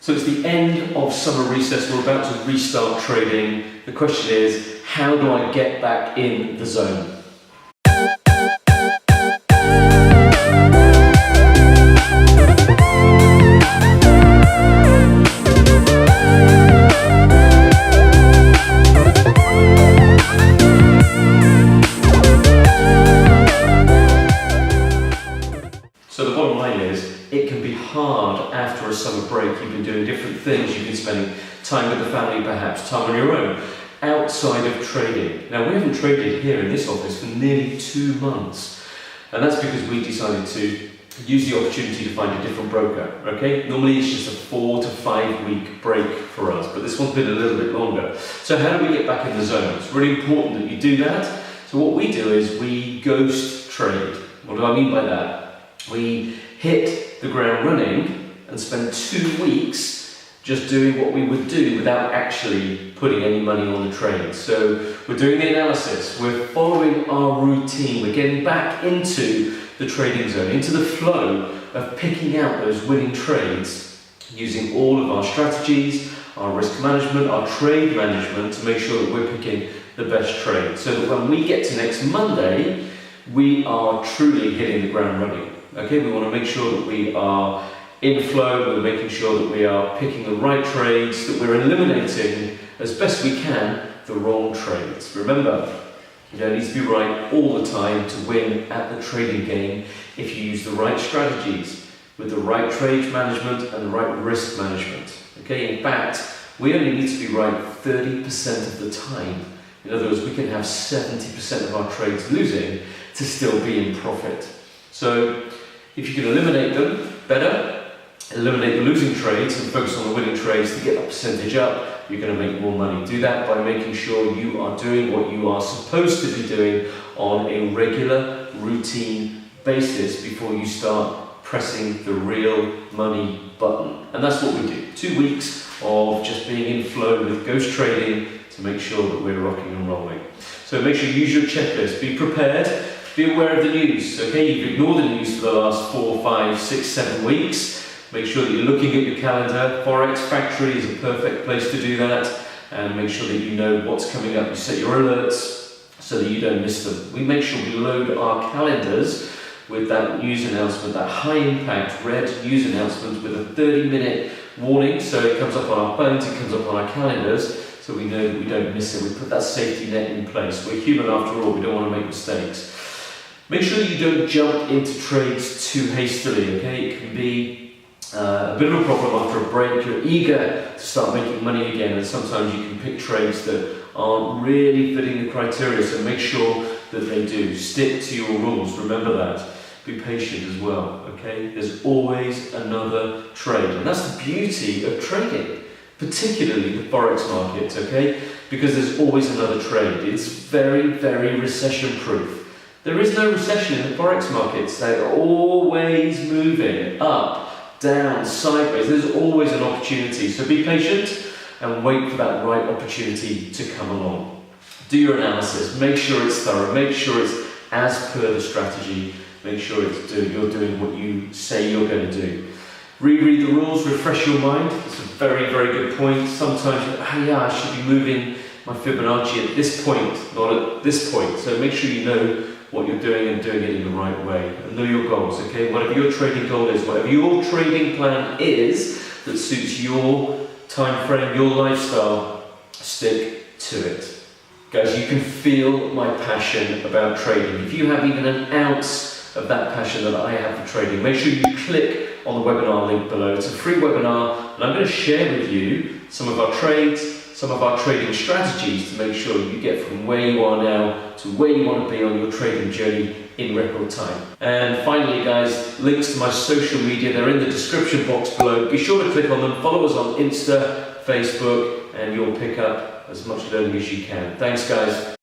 So it's the end of summer recess, we're about to restart trading. The question is, how do I get back in the zone? So the bottom line is, it can be hard after a summer break. You've been doing different things, you've been spending time with the family perhaps, time on your own, outside of trading. Now we haven't traded here in this office for nearly 2 months, and that's because we decided to use the opportunity to find a different broker, okay? Normally it's just a 4 to 5 week break for us, but this one's been a little bit longer. So how do we get back in the zone? It's really important that you do that. So what we do is we ghost trade. What do I mean by that? We hit the ground running and spend 2 weeks just doing what we would do without actually putting any money on the trade. So we're doing the analysis, we're following our routine, we're getting back into the trading zone, into the flow of picking out those winning trades, using all of our strategies, our risk management, our trade management to make sure that we're picking the best trade. So that when we get to next Monday, we are truly hitting the ground running. Okay, we want to make sure that we are in flow, we're making sure that we are picking the right trades, that we're eliminating as best we can the wrong trades. Remember, you don't need to be right all the time to win at the trading game if you use the right strategies with the right trade management and the right risk management. Okay, in fact, we only need to be right 30% of the time. In other words, we can have 70% of our trades losing to still be in profit. So if you can eliminate them, better. Eliminate the losing trades and focus on the winning trades to get that percentage up, you're going to make more money. Do that by making sure you are doing what you are supposed to be doing on a regular, routine basis before you start pressing the real money button. And that's what we do. 2 weeks of just being in flow with ghost trading to make sure that we're rocking and rolling. So make sure you use your checklist. Be prepared. Be aware of the news, okay? You've ignored the news for the last 4, 5, 6, 7 weeks. Make sure that you're looking at your calendar. Forex Factory is a perfect place to do that. And make sure that you know what's coming up. You set your alerts so that you don't miss them. We make sure we load our calendars with that news announcement, that high impact red news announcement with a 30-minute warning. So it comes up on our phones, it comes up on our calendars, so we know that we don't miss it. We put that safety net in place. We're human after all, we don't want to make mistakes. Make sure you don't jump into trades too hastily, okay? It can be a bit of a problem after a break. You're eager to start making money again, and sometimes you can pick trades that aren't really fitting the criteria, so make sure that they do. Stick to your rules, remember that. Be patient as well, okay? There's always another trade, and that's the beauty of trading, particularly the Forex market, okay? Because there's always another trade. It's very, very recession-proof. There is no recession in the Forex markets. They're always moving up, down, sideways. There's always an opportunity. So be patient and wait for that right opportunity to come along. Do your analysis. Make sure it's thorough. Make sure it's as per the strategy. Make sure you're doing what you say you're going to do. Reread the rules. Refresh your mind. It's a very, very good point. Sometimes, oh yeah, I should be moving my Fibonacci at this point, not at this point. So make sure you know what you're doing and doing it in the right way. And know your goals, okay? Whatever your trading goal is, whatever your trading plan is that suits your time frame, your lifestyle, stick to it. Guys, you can feel my passion about trading. If you have even an ounce of that passion that I have for trading, make sure you click on the webinar link below. It's a free webinar, and I'm going to share with you some of our trades, some of our trading strategies to make sure you get from where you are now to where you want to be on your trading journey in record time. And finally, guys, links to my social media, they're in the description box below. Be sure to click on them, follow us on Insta, Facebook, and you'll pick up as much learning as you can. Thanks, guys.